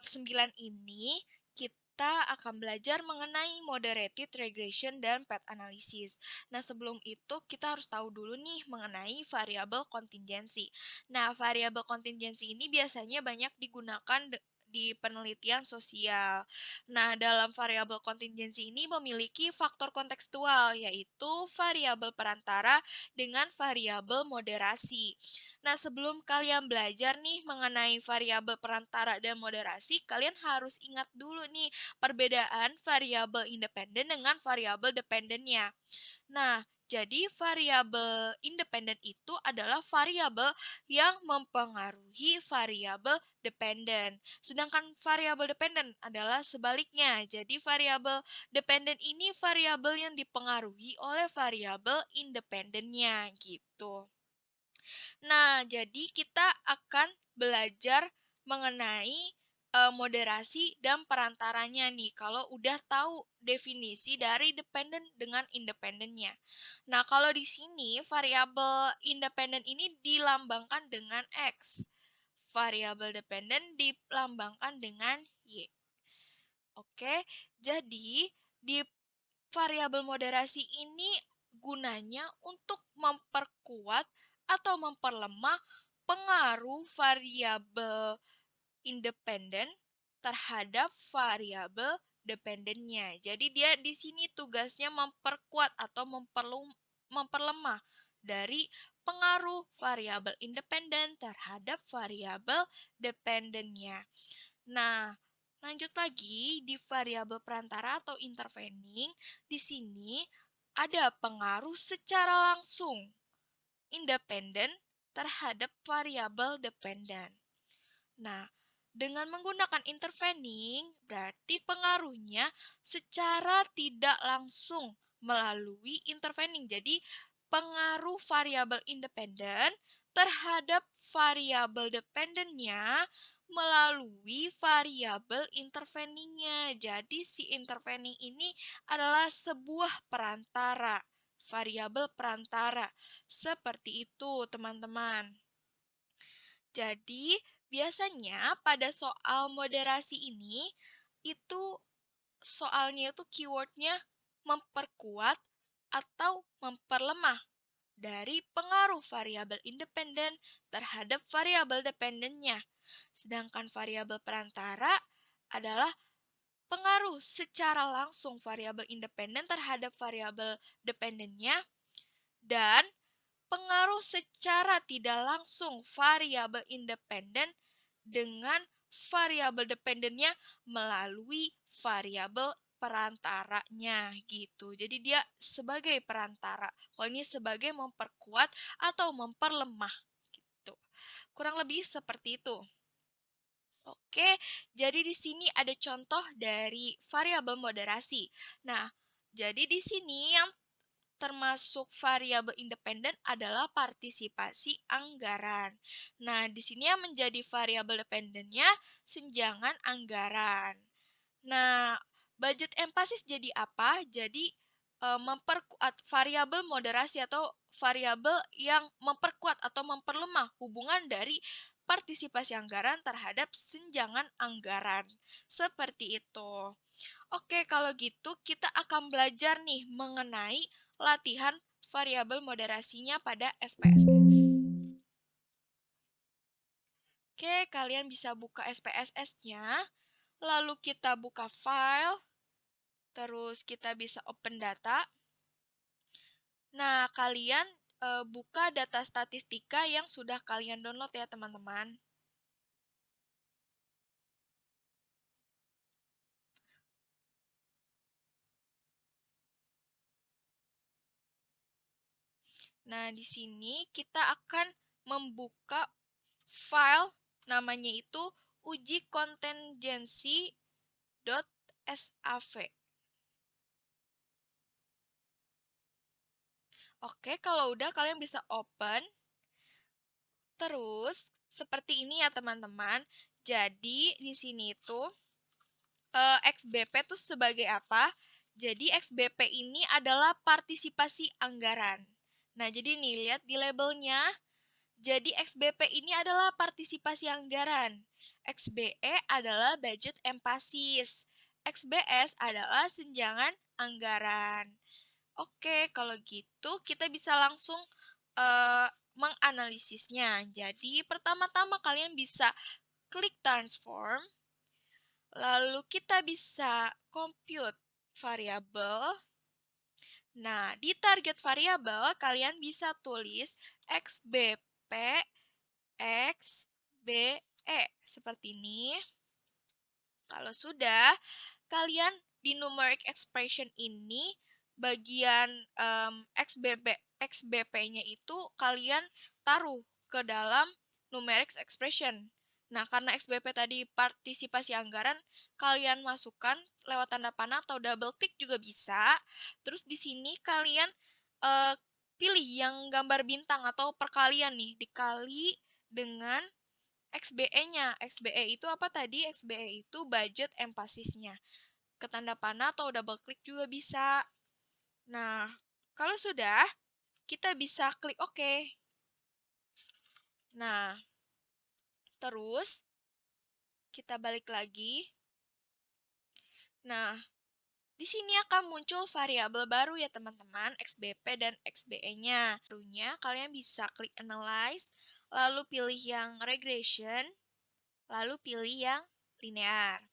9 ini kita akan belajar mengenai moderated regression dan path analysis. Nah, sebelum itu kita harus tahu dulu nih mengenai variabel kontingensi. Nah, variabel kontingensi ini biasanya banyak digunakan di penelitian sosial. Nah, dalam variabel kontingensi ini memiliki faktor kontekstual, yaitu variabel perantara dengan variabel moderasi. Nah, sebelum kalian belajar nih mengenai variabel perantara dan moderasi, kalian harus ingat dulu nih perbedaan variabel independen dengan variabel dependennya. Nah, jadi variabel independen itu adalah variabel yang mempengaruhi variabel dependen. Sedangkan variabel dependen adalah sebaliknya. Jadi variabel dependen ini variabel yang dipengaruhi oleh variabel independennya gitu. Nah, jadi kita akan belajar mengenai moderasi dan perantaranya nih kalau udah tahu definisi dari dependen dengan independennya. Nah, kalau di sini variabel independen ini dilambangkan dengan X. Variabel dependen dilambangkan dengan Y. Oke, jadi di variabel moderasi ini gunanya untuk memperkuat atau memperlemah pengaruh variabel independen terhadap variabel dependennya. Jadi dia di sini tugasnya memperkuat atau memperlemah dari pengaruh variabel independen terhadap variabel dependennya. Nah, lanjut lagi di variabel perantara atau intervening, di sini ada pengaruh secara langsung independen terhadap variabel dependen. Nah, dengan menggunakan intervening, berarti pengaruhnya secara tidak langsung melalui intervening. Jadi, pengaruh variabel independen terhadap variabel dependennya melalui variabel interveningnya. Jadi, si intervening ini adalah sebuah perantara, variabel perantara. Seperti itu, teman-teman. Jadi, biasanya pada soal moderasi ini, itu soalnya itu keywordnya memperkuat atau memperlemah dari pengaruh variabel independen terhadap variabel dependennya. Sedangkan variabel perantara adalah pengaruh secara langsung variabel independen terhadap variabel dependennya dan pengaruh secara tidak langsung variabel independen dengan variabel dependennya melalui variabel perantaranya gitu. Jadi dia sebagai perantara. Kalau ini sebagai memperkuat atau memperlemah gitu. Kurang lebih seperti itu. Oke, jadi di sini ada contoh dari variabel moderasi. Nah, jadi di sini yang termasuk variabel independen adalah partisipasi anggaran. Nah, di sini yang menjadi variabel dependennya senjangan anggaran. Nah, budget empasis jadi apa? Jadi memperkuat variabel moderasi atau variabel yang memperkuat atau memperlemah hubungan dari partisipasi anggaran terhadap senjangan anggaran. Seperti itu. Oke, kalau gitu kita akan belajar nih mengenai latihan variabel moderasinya pada SPSS. Oke, kalian bisa buka SPSS-nya, lalu kita buka file, terus kita bisa open data. Nah, kalian buka data statistika yang sudah kalian download ya, teman-teman. Nah, di sini kita akan membuka file namanya itu uji kontingensi.sav. Oke, kalau udah kalian bisa open. Terus, seperti ini ya teman-teman. Jadi, di sini itu XBP itu sebagai apa? Jadi, XBP ini adalah partisipasi anggaran. Nah, jadi nih, lihat di labelnya. Jadi, XBP ini adalah partisipasi anggaran. XBE adalah budget empasis. XBS adalah senjangan anggaran. Oke, kalau gitu kita bisa langsung menganalisisnya. Jadi, pertama-tama kalian bisa klik transform, lalu kita bisa compute variabel. Nah, di target variabel kalian bisa tulis XBP, XBE seperti ini. Kalau sudah, kalian di numeric expression ini bagian XBP-nya itu kalian taruh ke dalam numeric expression. Nah, karena XBP tadi partisipasi anggaran, kalian masukkan lewat tanda panah atau double click juga bisa. Terus di sini kalian pilih yang gambar bintang atau perkalian nih, dikali dengan XBE-nya. XBE itu apa tadi? XBE itu budget empasisnya. Ke tanda panah atau double klik juga bisa. Nah, kalau sudah, kita bisa klik OK. Nah, terus kita balik lagi. Nah, di sini akan muncul variabel baru ya teman-teman, XBP dan XBE-nya. Barunya kalian bisa klik Analyze, lalu pilih yang Regression, lalu pilih yang Linear.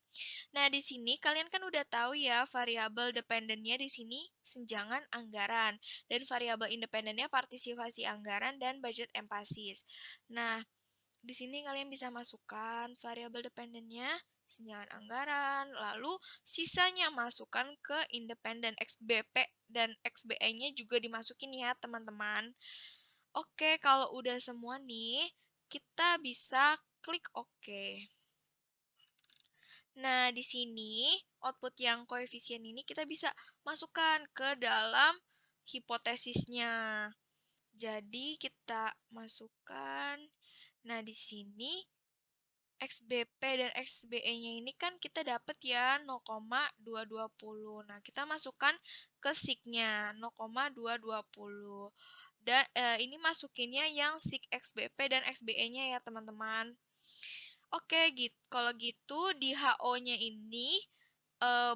Nah, di sini kalian kan udah tahu ya variabel dependennya di sini senjangan anggaran dan variabel independennya partisipasi anggaran dan budget empasis. Nah, di sini kalian bisa masukkan variabel dependennya senjangan anggaran, lalu sisanya masukkan ke independen XBP dan XBE-nya juga dimasukin ya, teman-teman. Oke, kalau udah semua nih, kita bisa klik OK. Nah, di sini output yang koefisien ini kita bisa masukkan ke dalam hipotesisnya. Jadi, kita masukkan. Nah, di sini XBP dan XBE-nya ini kan kita dapat ya 0,220. Nah, kita masukkan ke SIG-nya 0,220. Dan ini masukinnya yang SIG XBP dan XBE-nya ya, teman-teman. Oke, gitu. Kalau gitu di HO-nya ini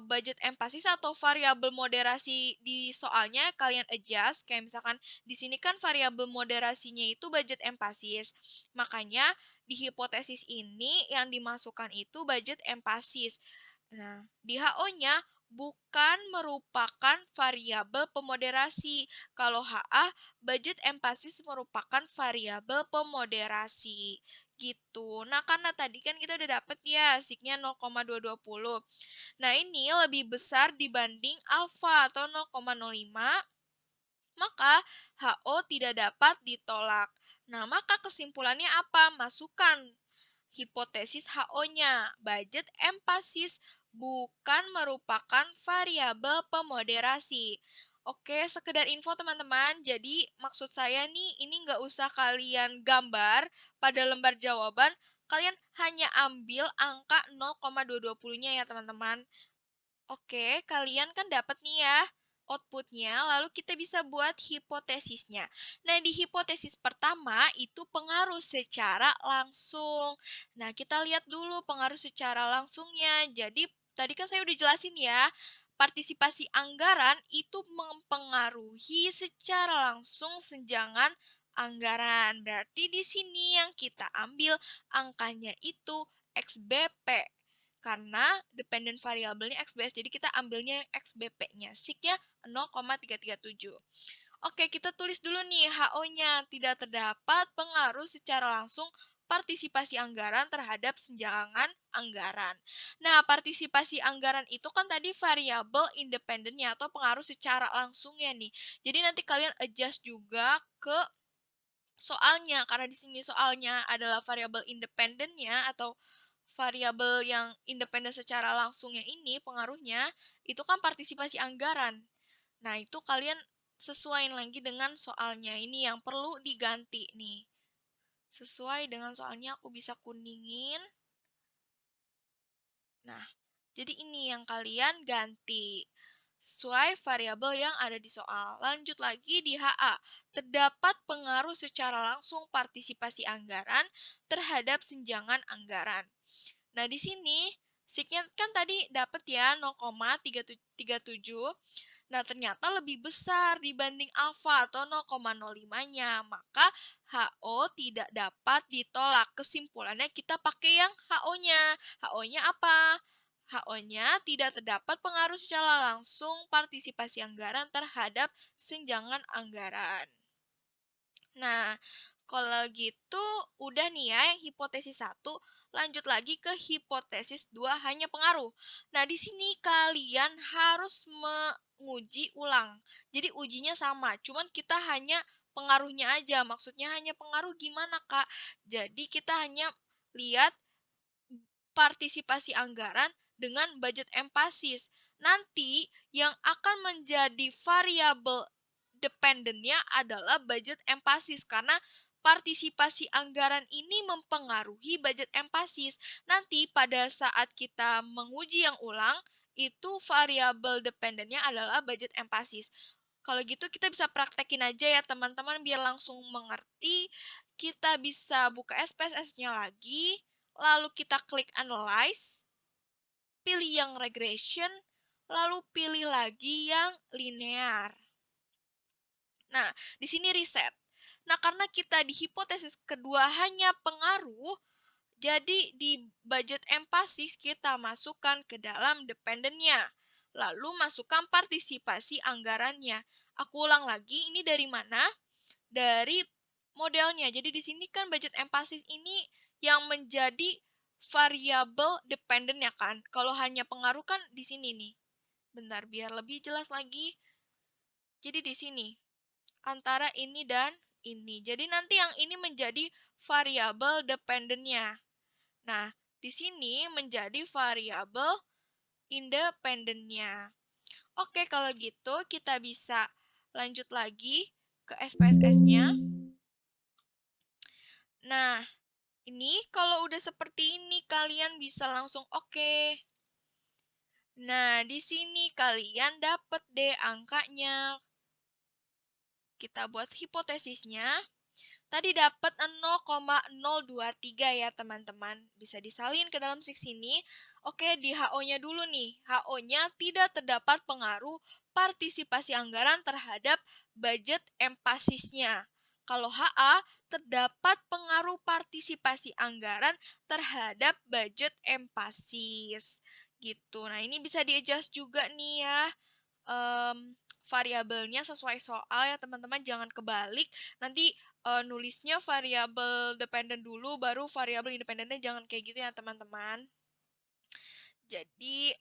budget empasis atau variabel moderasi di soalnya kalian adjust. Kayak misalkan di sini kan variabel moderasinya itu budget empasis. Makanya di hipotesis ini yang dimasukkan itu budget empasis. Nah, di HO-nya bukan merupakan variabel pemoderasi. Kalau HA, budget empasis merupakan variabel pemoderasi. Gitu. Nah, karena tadi kan kita udah dapet ya SIG-nya 0,220. Nah, ini lebih besar dibanding alfa atau 0,05, maka HO tidak dapat ditolak. Nah, maka kesimpulannya apa? Masukkan hipotesis HO-nya. Budget empasis bukan merupakan variabel pemoderasi. Oke, sekedar info teman-teman. Jadi maksud saya nih, ini nggak usah kalian gambar pada lembar jawaban. Kalian hanya ambil angka 0,220-nya ya teman-teman. Oke, kalian kan dapat nih ya outputnya, lalu kita bisa buat hipotesisnya. Nah, di hipotesis pertama itu pengaruh secara langsung. Nah, kita lihat dulu pengaruh secara langsungnya. Jadi, tadi kan saya udah jelasin ya, partisipasi anggaran itu mempengaruhi secara langsung senjangan anggaran. Berarti di sini yang kita ambil angkanya itu XBP. Karena dependent variabelnya XBS, jadi kita ambilnya XBP-nya. SIG-nya 0,337. Oke, kita tulis dulu nih HO-nya. Tidak terdapat pengaruh secara langsung partisipasi anggaran terhadap senjangan anggaran. Nah, partisipasi anggaran itu kan tadi variabel independennya atau pengaruh secara langsungnya nih. Jadi nanti kalian adjust juga ke soalnya, karena di sini soalnya adalah variabel independennya atau variabel yang independen secara langsungnya ini pengaruhnya itu kan partisipasi anggaran. Nah, itu kalian sesuaiin lagi dengan soalnya. Ini yang perlu diganti nih. Sesuai dengan soalnya aku bisa kuningin. Nah, jadi ini yang kalian ganti. Sesuai variabel yang ada di soal. Lanjut lagi di HA. Terdapat pengaruh secara langsung partisipasi anggaran terhadap senjangan anggaran. Nah, di sini signya kan tadi dapat ya 0,337. Nah, ternyata lebih besar dibanding alfa atau 0,05-nya. Maka HO tidak dapat ditolak. Kesimpulannya kita pakai yang HO-nya. HO-nya apa? HO-nya tidak terdapat pengaruh secara langsung partisipasi anggaran terhadap senjangan anggaran. Nah, kalau gitu udah nih ya yang hipotesis 1. Lanjut lagi ke hipotesis 2 hanya pengaruh. Nah, di sini kalian harus menguji ulang. Jadi ujinya sama, cuman kita hanya pengaruhnya aja. Maksudnya hanya pengaruh gimana, Kak? Jadi kita hanya lihat partisipasi anggaran dengan budget empasis. Nanti yang akan menjadi variabel dependennya adalah budget empasis karena partisipasi anggaran ini mempengaruhi budget empasis. Nanti pada saat kita menguji yang ulang, itu variabel dependennya adalah budget empasis. Kalau gitu kita bisa praktekin aja ya teman-teman biar langsung mengerti. Kita bisa buka SPSS-nya lagi, lalu kita klik analyze, pilih yang regression, lalu pilih lagi yang linear. Nah, di sini riset. Nah, karena kita di hipotesis kedua hanya pengaruh, jadi di budget empasis kita masukkan ke dalam dependennya. Lalu masukkan partisipasi anggarannya. Aku ulang lagi, ini dari mana? Dari modelnya. Jadi di sini kan budget empasis ini yang menjadi variabel dependent ya kan. Kalau hanya pengaruh kan di sini nih. Bentar, biar lebih jelas lagi. Jadi di sini antara ini dan ini. Jadi nanti yang ini menjadi variabel dependentnya. Nah, di sini menjadi variabel independentnya. Oke, kalau gitu kita bisa lanjut lagi ke SPSS-nya. Nah, ini kalau udah seperti ini kalian bisa langsung oke. Nah, di sini kalian dapat deh angkanya. Kita buat hipotesisnya. Tadi dapat 0,023 ya teman-teman. Bisa disalin ke dalam sini. Oke, di HO-nya dulu nih. HO-nya tidak terdapat pengaruh partisipasi anggaran terhadap budget empasisnya. Kalau HA, terdapat pengaruh partisipasi anggaran terhadap budget empasis. Gitu. Nah, ini bisa di-adjust juga nih ya. Variabelnya sesuai soal ya teman-teman, jangan kebalik. Nanti nulisnya variabel dependent dulu, baru variabel independennya, jangan kayak gitu ya teman-teman. Jadi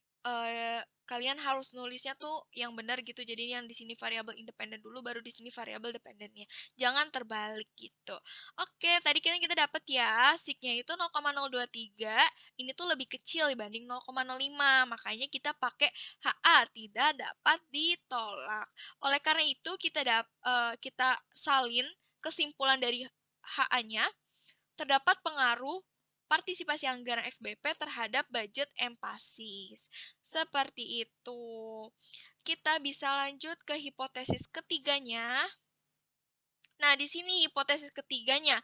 kalian harus nulisnya tuh yang benar gitu. Jadi yang di sini variabel independen dulu, baru di sini variabel dependennya. Jangan terbalik gitu. Oke, tadi kita dapat ya, signya itu 0,023. Ini tuh lebih kecil dibanding 0,05. Makanya kita pakai HA, tidak dapat ditolak. Oleh karena itu kita salin kesimpulan dari HA-nya. Terdapat pengaruh partisipasi anggaran SBP terhadap budget empasis. Seperti itu. Kita bisa lanjut ke hipotesis ketiganya. Nah, di sini hipotesis ketiganya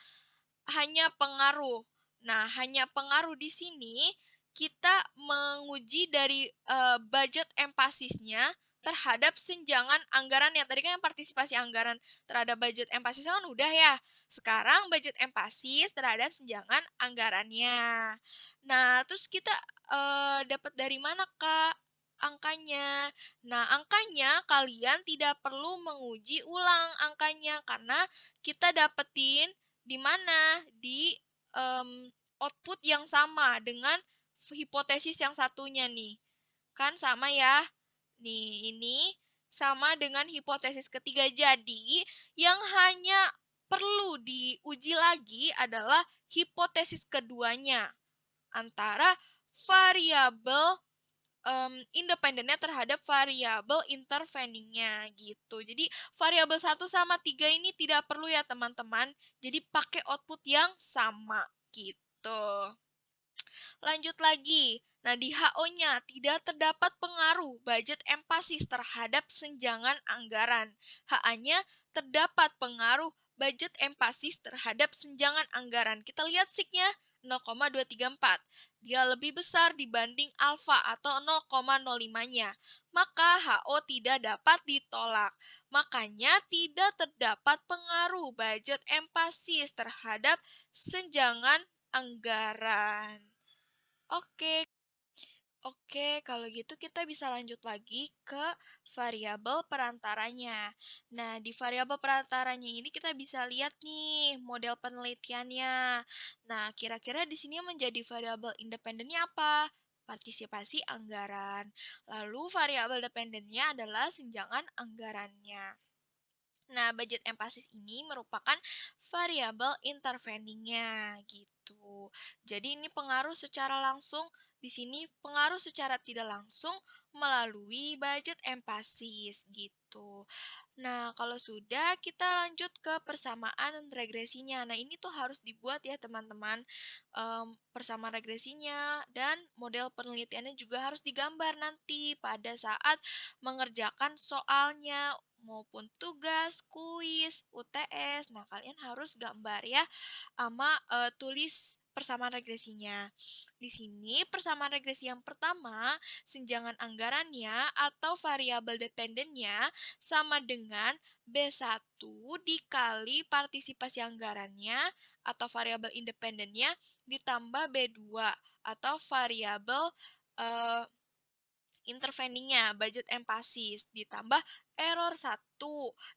hanya pengaruh. Nah, hanya pengaruh di sini kita menguji dari budget empasisnya terhadap senjangan anggarannya. Tadi kan yang partisipasi anggaran terhadap budget empasisnya kan udah ya. Sekarang budget empasis terhadap senjangan anggarannya. Nah, terus kita dapat dari mana, Kak? Angkanya. Nah, angkanya kalian tidak perlu menguji ulang angkanya karena kita dapetin di mana? Di output yang sama dengan hipotesis yang satunya nih. Kan sama ya? Nih, ini sama dengan hipotesis ketiga. Jadi, yang hanya perlu diuji lagi adalah hipotesis keduanya antara variabel independennya terhadap variabel interveningnya gitu. Jadi variabel 1 sama 3 ini tidak perlu ya teman-teman. Jadi pakai output yang sama gitu. Lanjut lagi. Nah, di HO-nya tidak terdapat pengaruh budget empasis terhadap senjangan anggaran. HA-nya terdapat pengaruh budget empasis terhadap senjangan anggaran. Kita lihat signya 0,234. Dia lebih besar dibanding alfa atau 0,05-nya. Maka HO tidak dapat ditolak. Makanya tidak terdapat pengaruh budget empasis terhadap senjangan anggaran. Oke. Oke, kalau gitu kita bisa lanjut lagi ke variabel perantaranya. Nah, di variabel perantaranya ini kita bisa lihat nih model penelitiannya. Nah, kira-kira di sini yang menjadi variabel independennya apa? Partisipasi anggaran. Lalu variabel dependennya adalah senjangan anggarannya. Nah, budget empasis ini merupakan variabel interveningnya gitu. Jadi ini pengaruh secara langsung, di sini pengaruh secara tidak langsung melalui budget empasis gitu. Nah, kalau sudah kita lanjut ke persamaan regresinya. Nah, ini tuh harus dibuat ya teman-teman. Persamaan regresinya dan model penelitiannya juga harus digambar nanti pada saat mengerjakan soalnya maupun tugas, kuis, UTS. Nah, kalian harus gambar ya sama tulis persamaan regresinya. Di sini persamaan regresi yang pertama, senjangan anggarannya atau variabel dependennya sama dengan B1 dikali partisipasi anggarannya atau variabel independennya ditambah B2 atau variabel eh, interveningnya, budget empasis, ditambah error 1.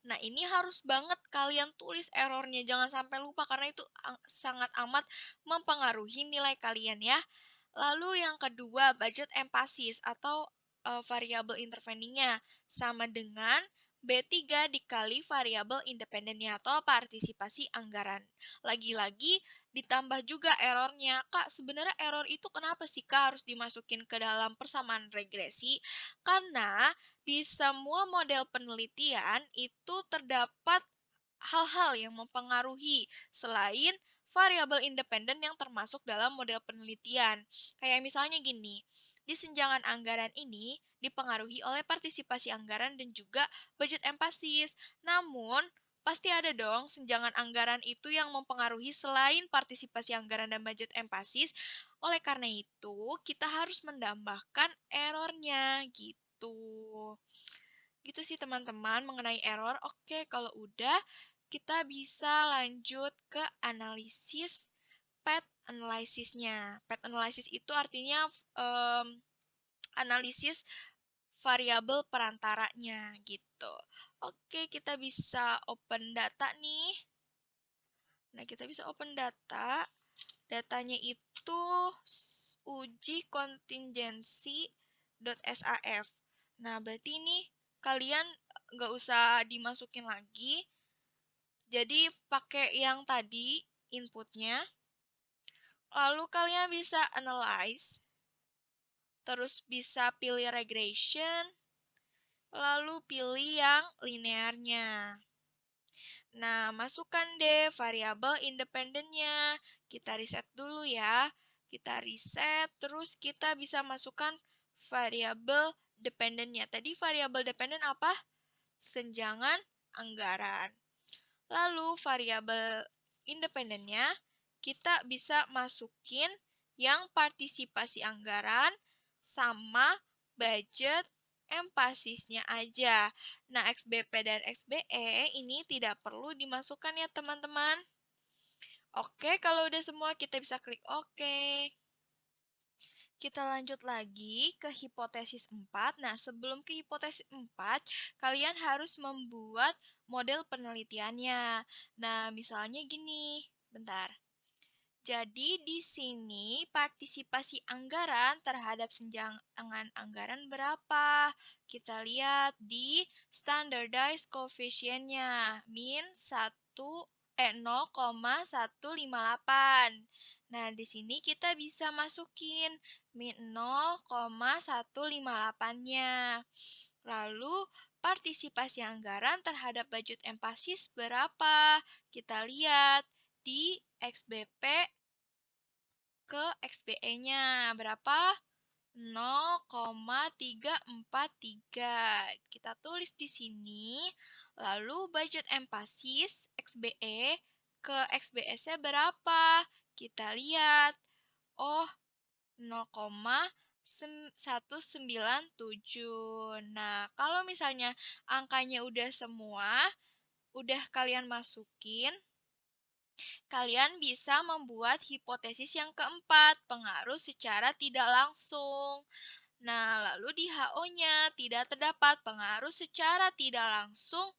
Nah, ini harus banget kalian tulis errornya, jangan sampai lupa karena itu sangat amat mempengaruhi nilai kalian ya. Lalu yang kedua, budget empasis atau variabel interveningnya sama dengan B3 dikali variabel independennya atau partisipasi anggaran. Lagi-lagi ditambah juga errornya. Kak, sebenarnya error itu kenapa sih Kak harus dimasukin ke dalam persamaan regresi? Karena di semua model penelitian itu terdapat hal-hal yang mempengaruhi selain variabel independen yang termasuk dalam model penelitian. Kayak misalnya gini, di senjangan anggaran ini dipengaruhi oleh partisipasi anggaran dan juga budget empasis. Namun, pasti ada dong senjangan anggaran itu yang mempengaruhi selain partisipasi anggaran dan budget empasis. Oleh karena itu, kita harus menambahkan errornya gitu. Gitu sih teman-teman mengenai error. Oke, kalau udah kita bisa lanjut ke analisis path analysisnya. Path analysis itu artinya analisis variabel perantaranya gitu. Oke, kita bisa open data nih. Nah, kita bisa open data. Datanya itu uji kontingensi.saf. Nah, berarti ini kalian nggak usah dimasukin lagi. Jadi, pakai yang tadi inputnya. Lalu kalian bisa analyze. Terus bisa pilih regression. Lalu pilih yang linearnya. Nah, masukkan deh variabel independennya. Kita reset dulu ya. Kita reset, terus kita bisa masukkan variabel dependennya. Tadi variabel dependen apa? Senjangan anggaran. Lalu variabel independennya, kita bisa masukin yang partisipasi anggaran sama budget empasisnya aja. Nah, XBP dan XBE ini tidak perlu dimasukkan ya teman-teman. Oke, kalau udah semua kita bisa klik oke. Kita lanjut lagi ke hipotesis 4. Nah, sebelum ke hipotesis 4, kalian harus membuat model penelitiannya. Nah, misalnya gini. Bentar. Jadi di sini partisipasi anggaran terhadap senjangan anggaran berapa? Kita lihat di standardized coefficient-nya min 0,158. Nah, di sini kita bisa masukin min 0,158-nya. Lalu partisipasi anggaran terhadap budget empasis berapa? Kita lihat di XBP ke XBE-nya berapa? 0,343. Kita tulis di sini. Lalu budget empasis XBE ke XBS-nya berapa? Kita lihat Oh, 0,197. Nah, kalau misalnya angkanya udah semua, udah kalian masukin, kalian bisa membuat hipotesis yang keempat, pengaruh secara tidak langsung. Nah, lalu di HO-nya tidak terdapat pengaruh secara tidak langsung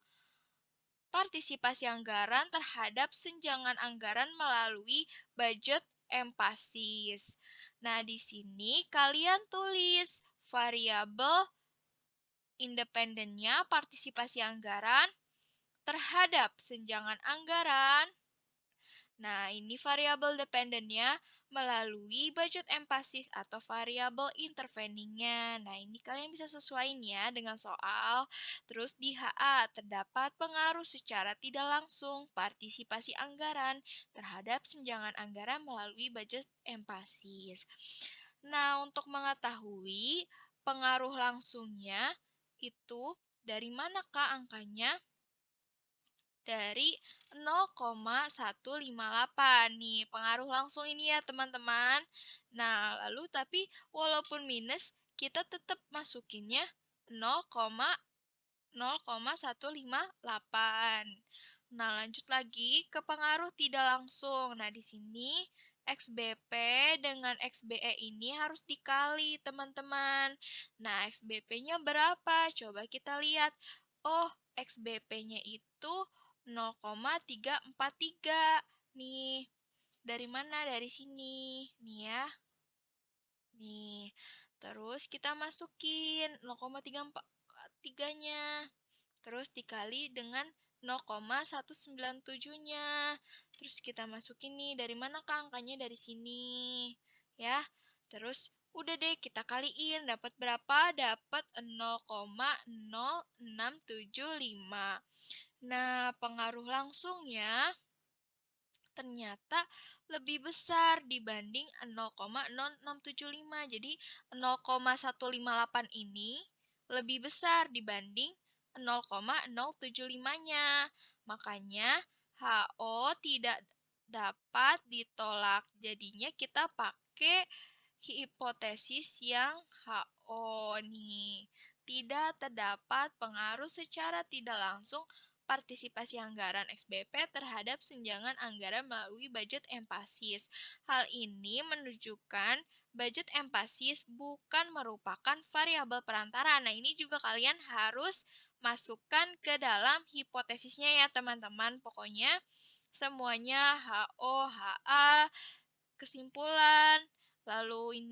partisipasi anggaran terhadap senjangan anggaran melalui budget empasis. Nah, di sini kalian tulis variabel independennya partisipasi anggaran terhadap senjangan anggaran. Nah, ini variabel dependennya melalui budget empasis atau variabel interveningnya. Nah, ini kalian bisa sesuaiin ya dengan soal. Terus di HA terdapat pengaruh secara tidak langsung partisipasi anggaran terhadap senjangan anggaran melalui budget empasis. Nah, untuk mengetahui pengaruh langsungnya itu dari manakah angkanya? Dari 0,158 nih, pengaruh langsung ini ya teman-teman. Nah, lalu tapi walaupun minus, kita tetap masukinnya 0,158. Nah, lanjut lagi ke pengaruh tidak langsung. Nah, di sini XBP dengan XBE ini harus dikali, teman-teman. Nah, XBP-nya berapa? Coba kita lihat. Oh, XBP-nya itu 0,343. Nih, dari mana? Dari sini. Nih ya. Nih. Terus kita masukin 0,343-nya. Terus dikali dengan 0,197-nya. Terus kita masukin nih, dari mana angkanya? Dari sini. Ya. Terus udah deh kita kaliin, dapat berapa? Dapat 0,0675. Nah, pengaruh langsungnya ternyata lebih besar dibanding 0,0675. Jadi 0,158 ini lebih besar dibanding 0,075-nya. Makanya HO tidak dapat ditolak. Jadinya kita pakai hipotesis yang HO nih. Tidak terdapat pengaruh secara tidak langsung partisipasi anggaran XBP terhadap senjangan anggaran melalui budget empasis. Hal ini menunjukkan budget empasis bukan merupakan variabel perantara. Nah, ini juga kalian harus masukkan ke dalam hipotesisnya ya, teman-teman. Pokoknya semuanya HO, HA, kesimpulan, lalu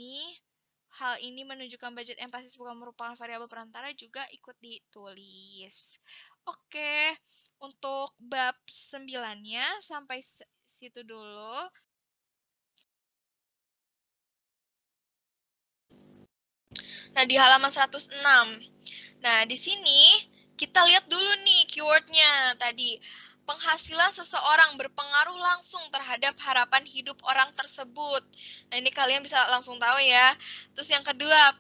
hal ini menunjukkan budget empasis bukan merupakan variabel perantara juga ikut ditulis. Oke, untuk bab 9-nya sampai situ dulu. Nah, di halaman 106. Nah, di sini kita lihat dulu nih keywordnya tadi. Penghasilan seseorang berpengaruh langsung terhadap harapan hidup orang tersebut. Nah, ini kalian bisa langsung tahu ya. Terus yang kedua,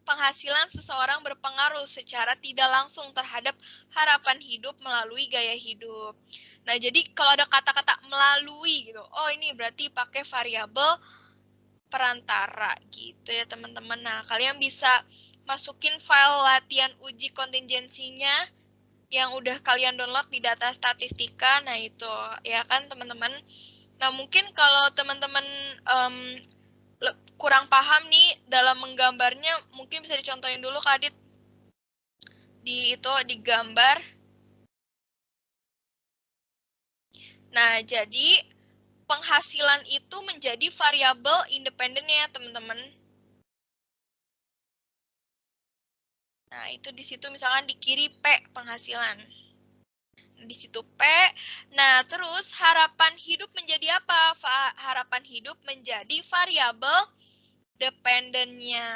penghasilan seseorang berpengaruh secara tidak langsung terhadap harapan hidup melalui gaya hidup. Nah, jadi kalau ada kata-kata melalui gitu, oh ini berarti pakai variabel perantara gitu ya teman-teman. Nah, kalian bisa masukin file latihan uji kontingensinya yang udah kalian download di data statistika. Nah, itu ya kan teman-teman. Nah, mungkin kalau teman-teman kurang paham nih dalam menggambarnya, mungkin bisa dicontohin dulu Kak Adit di gambar. Nah, jadi penghasilan itu menjadi variabel independennya teman-teman. Nah, itu di situ misalkan di kiri P penghasilan. Di situ P. Nah, terus harapan hidup menjadi apa? Harapan hidup menjadi variabel dependennya.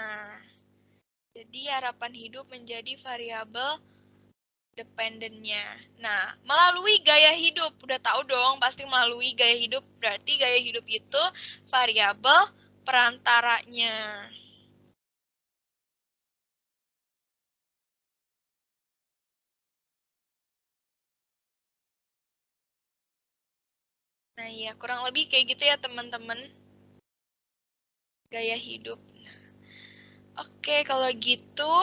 Jadi harapan hidup menjadi variabel dependennya. Nah, melalui gaya hidup. Udah tahu dong, pasti melalui gaya hidup. Berarti gaya hidup itu variabel perantaranya. Nah, ya kurang lebih kayak gitu ya teman-teman. gaya hidup. Oke, kalau gitu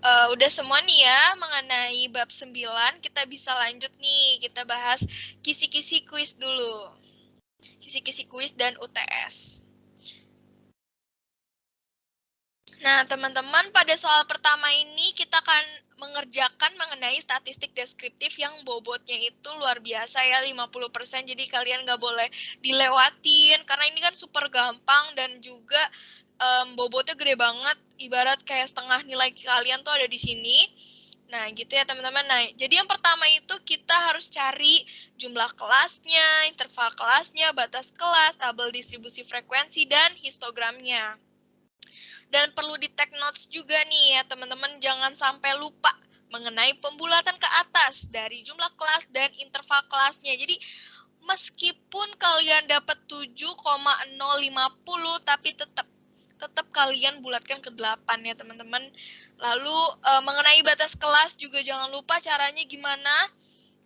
udah semua nih ya mengenai bab 9. Kita bisa lanjut nih, kita bahas kisi-kisi kuis dulu. Kisi-kisi kuis dan UTS. Nah, teman-teman, pada soal pertama ini kita akan mengerjakan mengenai statistik deskriptif yang bobotnya itu luar biasa ya, 50%. Jadi kalian nggak boleh dilewatin, karena ini kan super gampang dan juga bobotnya gede banget, ibarat kayak setengah nilai kalian tuh ada di sini. Nah, gitu ya teman-teman. Nah, jadi yang pertama itu kita harus cari jumlah kelasnya, interval kelasnya, batas kelas, tabel distribusi frekuensi, dan histogramnya. Dan perlu di take notes juga nih ya teman-teman, jangan sampai lupa mengenai pembulatan ke atas dari jumlah kelas dan interval kelasnya. Jadi meskipun kalian dapat 7,050 tapi tetap kalian bulatkan ke 8 ya teman-teman. Lalu mengenai batas kelas juga jangan lupa caranya gimana.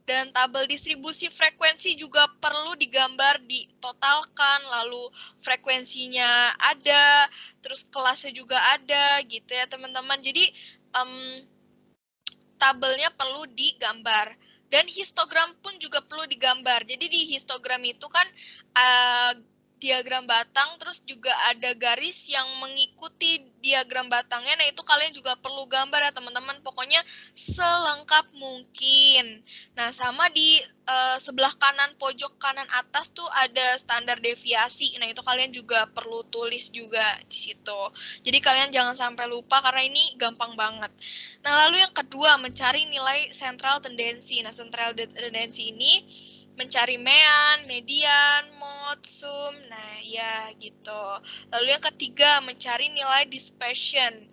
Dan tabel distribusi frekuensi juga perlu digambar, ditotalkan, lalu frekuensinya ada, terus kelasnya juga ada gitu ya teman-teman. Jadi tabelnya perlu digambar. Dan histogram pun juga perlu digambar. Jadi di histogram itu kan diagram batang, terus juga ada garis yang mengikuti diagram batangnya. Nah, itu kalian juga perlu gambar ya, teman-teman. Pokoknya selengkap mungkin. Nah, sama di sebelah kanan, pojok kanan atas tuh ada standar deviasi. Nah, itu kalian juga perlu tulis juga di situ. Jadi kalian jangan sampai lupa, karena ini gampang banget. Nah, lalu yang kedua, mencari nilai sentral tendensi. Nah, sentral tendensi ini mencari mean, median, mode, sum, nah ya gitu. Lalu yang ketiga, mencari nilai dispersion.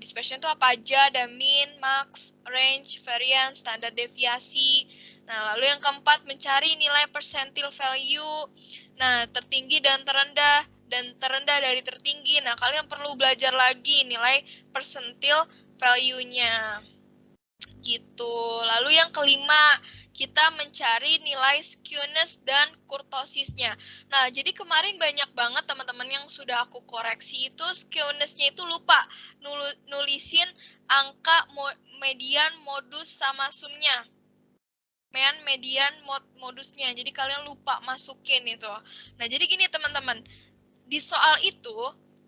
Dispersion itu apa aja? Ada mean, max, range, variance, standar deviasi. Nah, lalu yang keempat, mencari nilai percentile value. Nah, tertinggi dan terendah dari tertinggi. Nah, kalian perlu belajar lagi nilai percentile value-nya. Gitu. Lalu yang kelima, kita mencari nilai skewness dan kurtosisnya. Nah, jadi kemarin banyak banget teman-teman yang sudah aku koreksi itu skewness-nya itu lupa nulisin angka median, modus, sama sumnya. Mean, median, modusnya. Jadi kalian lupa masukin itu. Nah, jadi gini teman-teman. Di soal itu,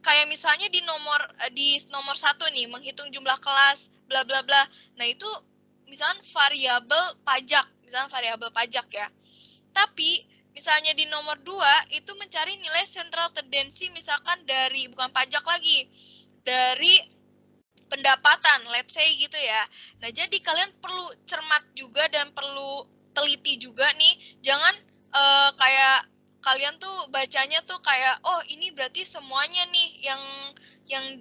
kayak misalnya di nomor 1 nih, menghitung jumlah kelas, bla bla bla. Nah, itu misalnya variabel pajak ya. Tapi misalnya di nomor 2 itu mencari nilai sentral tendensi misalkan bukan pajak lagi, dari pendapatan, let's say gitu ya. Nah, jadi kalian perlu cermat juga dan perlu teliti juga nih. Jangan kayak kalian tuh bacanya tuh kayak, oh ini berarti semuanya nih yang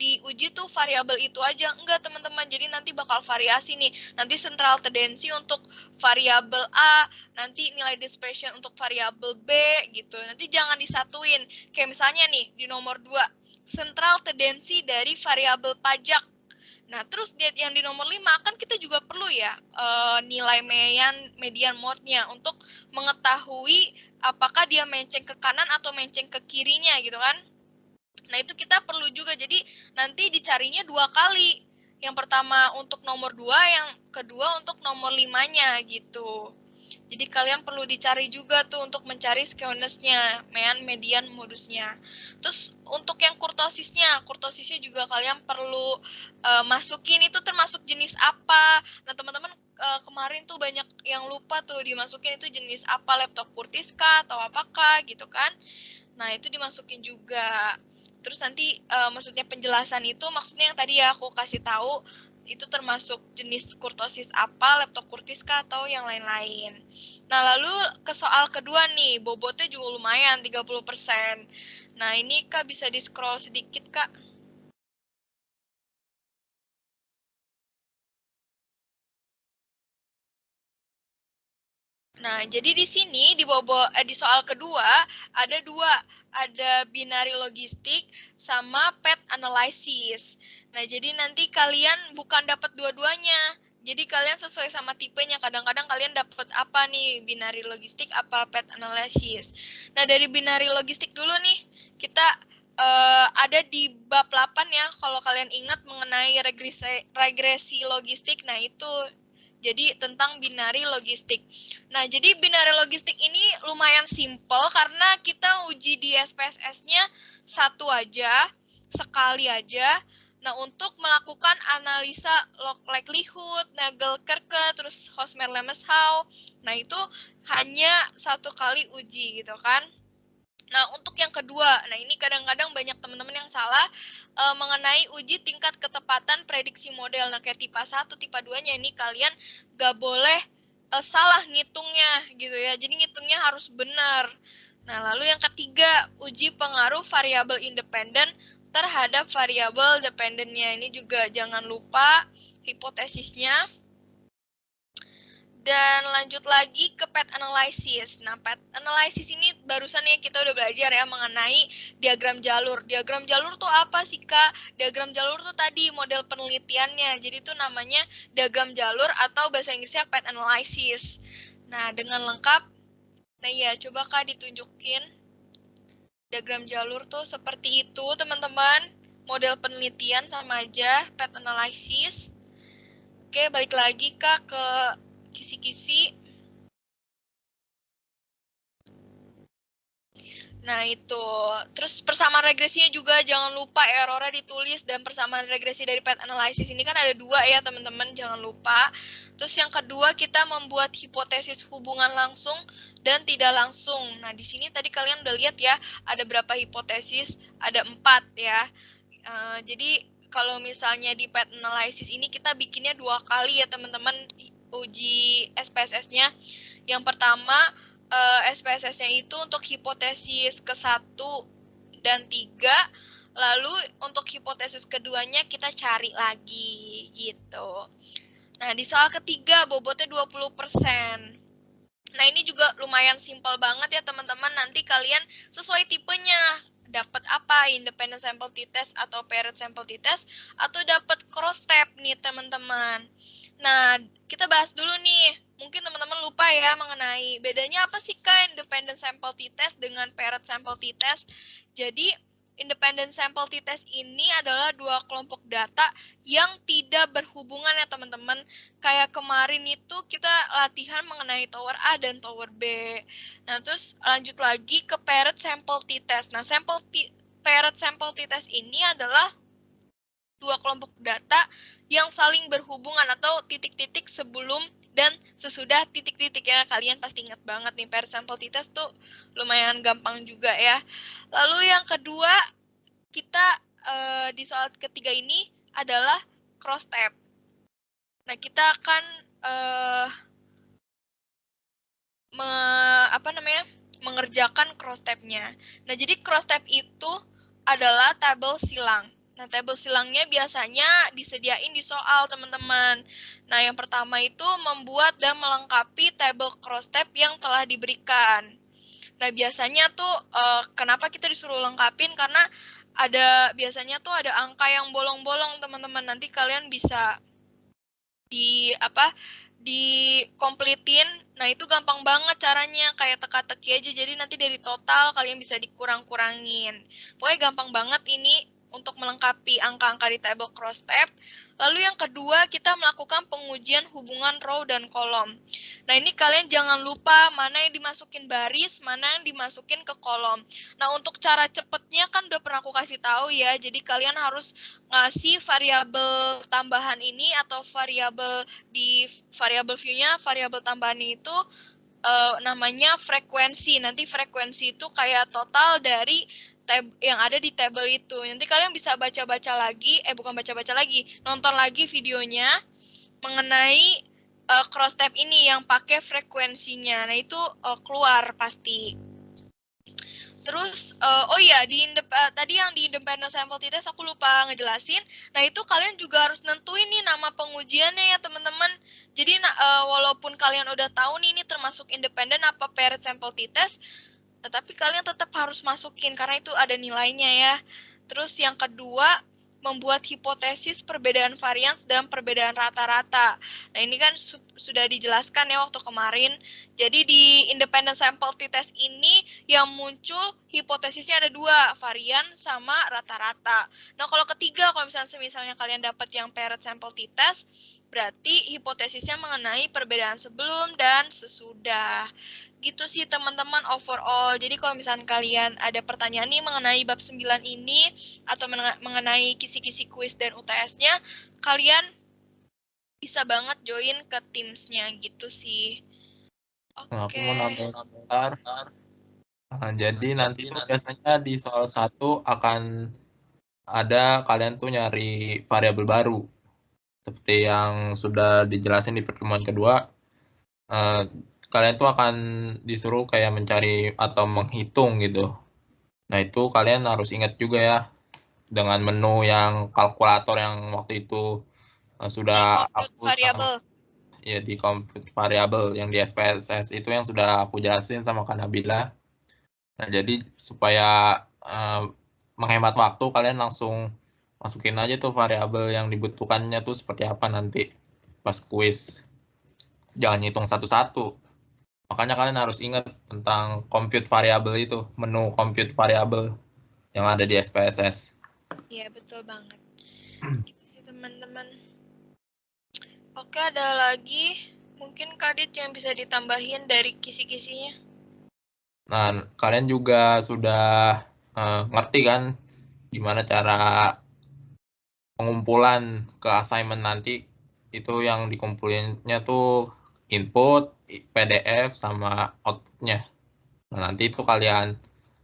diuji tuh variabel itu aja. Enggak, teman-teman. Jadi nanti bakal variasi nih. Nanti sentral tendensi untuk variabel A, nanti nilai dispersion untuk variabel B gitu. Nanti jangan disatuin. Kayak misalnya nih di nomor 2, sentral tendensi dari variabel pajak. Nah, terus yang di nomor 5 kan kita juga perlu ya nilai median mode-nya untuk mengetahui apakah dia menceng ke kanan atau menceng ke kirinya gitu kan. Nah, itu kita perlu juga. Jadi nanti dicarinya 2 kali. Yang pertama untuk nomor 2, yang kedua untuk nomor 5-nya gitu. Jadi kalian perlu dicari juga tuh untuk mencari skewness-nya, mean, median, modusnya. Terus untuk yang kurtosisnya juga kalian perlu masukin itu termasuk jenis apa. Nah, teman-teman kemarin tuh banyak yang lupa tuh dimasukin itu jenis apa, leptokurtis kah atau apakah gitu kan. Nah, itu dimasukin juga. Terus nanti maksudnya penjelasan itu maksudnya yang tadi ya aku kasih tahu itu termasuk jenis kurtosis apa, leptokurtis kah atau yang lain-lain. Nah, lalu ke soal kedua nih, bobotnya juga lumayan 30%. Nah, ini Kak bisa di-scroll sedikit, Kak. Nah, jadi di sini di soal kedua ada 2, ada binary logistik sama path analysis. Nah, jadi nanti kalian bukan dapat dua-duanya. Jadi kalian sesuai sama tipenya. Kadang-kadang kalian dapat apa nih, binary logistik apa path analysis. Nah, dari binary logistik dulu nih, kita ada di bab 8 ya, kalau kalian ingat mengenai regresi logistik. Nah, itu jadi tentang binary logistik. Nah, jadi binary logistik ini lumayan simple karena kita uji di SPSS-nya satu aja, sekali aja. Nah, untuk melakukan analisa log likelihood, Nagelkerke, terus Hosmer-Lemeshow, nah itu hanya satu kali uji gitu kan. Nah, untuk yang kedua, nah ini kadang-kadang banyak teman-teman yang salah mengenai uji tingkat ketepatan prediksi model. Nah, kayak tipe 1, tipe 2-nya ini kalian nggak boleh salah ngitungnya gitu ya. Jadi ngitungnya harus benar. Nah, lalu yang ketiga, uji pengaruh variabel independen terhadap variabel dependennya. Ini juga jangan lupa hipotesisnya. Dan lanjut lagi ke path analysis. Nah, path analysis ini barusan ya kita udah belajar ya mengenai diagram jalur. Diagram jalur tuh apa sih, Kak? Diagram jalur tuh tadi model penelitiannya. Jadi itu namanya diagram jalur atau bahasa Inggrisnya path analysis. Nah, dengan lengkap, nah ya coba Kak ditunjukin. Diagram jalur tuh seperti itu, teman-teman. Model penelitian sama aja, path analysis. Oke, balik lagi Kak ke kisi-kisi. Nah, itu. Terus persamaan regresinya juga jangan lupa errornya ditulis, dan persamaan regresi dari path analysis ini kan ada 2 ya, teman-teman, jangan lupa. Terus yang kedua, kita membuat hipotesis hubungan langsung dan tidak langsung. Nah, di sini tadi kalian udah lihat ya, ada berapa hipotesis? Ada 4 ya. Jadi, kalau misalnya di path analysis ini kita bikinnya 2 kali ya, teman-teman, uji SPSS-nya. Yang pertama, SPSS-nya itu untuk hipotesis ke-1 dan 3, lalu untuk hipotesis keduanya kita cari lagi, gitu. Nah, di soal ketiga, bobotnya 20%. Nah, ini juga lumayan simpel banget ya, teman-teman. Nanti kalian sesuai tipenya, dapat apa, independent sample t-test atau paired sample t-test, atau dapat cross step nih, teman-teman. Nah, kita bahas dulu nih. Mungkin teman-teman lupa ya mengenai bedanya apa sih Kak independent sample t-test dengan paired sample t-test. Jadi, independent sample t-test ini adalah 2 kelompok data yang tidak berhubungan ya teman-teman. Kayak kemarin itu kita latihan mengenai tower A dan tower B. Nah, terus lanjut lagi ke paired sample t-test. Nah, paired sample t-test ini adalah 2 kelompok data yang saling berhubungan atau titik-titik sebelum dan sesudah titik-titik ya. Kalian pasti ingat banget nih, paired sample t-test tuh lumayan gampang juga ya. Lalu yang kedua, kita di soal ketiga ini adalah cross step. Nah, kita akan mengerjakan cross step-nya. Nah, jadi cross step itu adalah tabel silang. Nah, tabel silangnya biasanya disediain di soal, teman-teman. Nah, yang pertama itu membuat dan melengkapi tabel cross step yang telah diberikan. Nah, biasanya tuh kenapa kita disuruh lengkapin? Karena biasanya tuh ada angka yang bolong-bolong, teman-teman. Nanti kalian bisa dikompletin. Nah, itu gampang banget caranya, kayak teka-teki aja. Jadi nanti dari total kalian bisa dikurang-kurangin. Pokoknya gampang banget ini untuk melengkapi angka-angka di table cross step. Lalu yang kedua, kita melakukan pengujian hubungan row dan kolom. Nah, ini kalian jangan lupa mana yang dimasukin baris, mana yang dimasukin ke kolom. Nah, untuk cara cepetnya kan udah pernah aku kasih tahu ya. Jadi kalian harus ngasih variabel tambahan ini atau variabel di variabel view-nya, variabel tambahan itu namanya frekuensi. Nanti frekuensi itu kayak total dari yang ada di table itu. Nanti kalian bisa baca-baca lagi, bukan baca-baca lagi, nonton lagi videonya mengenai cross step ini yang pakai frekuensinya. Nah, itu keluar pasti. Terus, oh iya, tadi yang di independent sample t-test aku lupa ngejelasin. Nah, itu kalian juga harus nentuin nih nama pengujiannya ya, teman-teman. Jadi, walaupun kalian udah tahu nih ini termasuk independent apa paired sample t-test, tetapi kalian tetap harus masukin karena itu ada nilainya ya. Terus yang kedua, membuat hipotesis perbedaan varians dan perbedaan rata-rata. Nah, ini kan sudah dijelaskan ya waktu kemarin. Jadi di independent sample t-test ini yang muncul hipotesisnya ada 2, varian sama rata-rata. Nah, kalau ketiga, kalau misalnya kalian dapat yang paired sample t-test, berarti hipotesisnya mengenai perbedaan sebelum dan sesudah. Gitu sih teman-teman overall. Jadi kalau misalnya kalian ada pertanyaan nih mengenai bab 9 ini atau mengenai kisi-kisi kuis dan UTS-nya, kalian bisa banget join ke Teams-nya gitu sih. Nah, aku mau Oke. nambahin sebentar. Nah, jadi nanti tuh biasanya di soal 1 akan ada kalian tuh nyari variabel baru. Seperti yang sudah dijelasin di pertemuan kedua, kalian tuh akan disuruh kayak mencari atau menghitung gitu. Nah, itu kalian harus ingat juga ya dengan menu yang kalkulator yang waktu itu sudah Compute aku variable. ya di compute variable yang di SPSS itu yang sudah aku jelasin sama Kak Nabila. Nah, jadi supaya menghemat waktu, kalian langsung masukin aja tuh variabel yang dibutuhkannya tuh seperti apa nanti pas kuis. Jangan hitung satu-satu. Makanya kalian harus ingat tentang compute variable itu, menu compute variable yang ada di SPSS. Iya, betul banget. Gitu sih teman-teman. Oke, ada lagi mungkin Kadit yang bisa ditambahin dari kisi-kisinya. Nah, kalian juga sudah ngerti kan gimana cara pengumpulan ke assignment nanti. Itu yang dikumpulinnya tuh input, PDF, sama outputnya. Nah, nanti itu kalian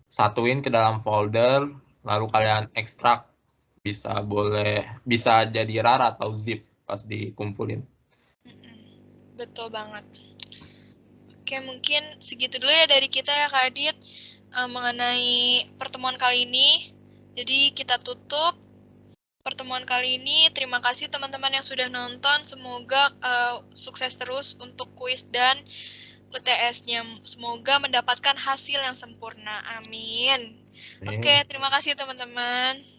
satuin ke dalam folder, lalu kalian ekstrak. Bisa jadi RAR atau zip pas dikumpulin. Betul banget. Oke, mungkin segitu dulu ya dari kita ya Kak Adit mengenai pertemuan kali ini. Jadi kita tutup pertemuan kali ini. Terima kasih teman-teman yang sudah nonton. Semoga sukses terus untuk kuis dan UTS-nya. Semoga mendapatkan hasil yang sempurna. Amin. Oke, terima kasih teman-teman.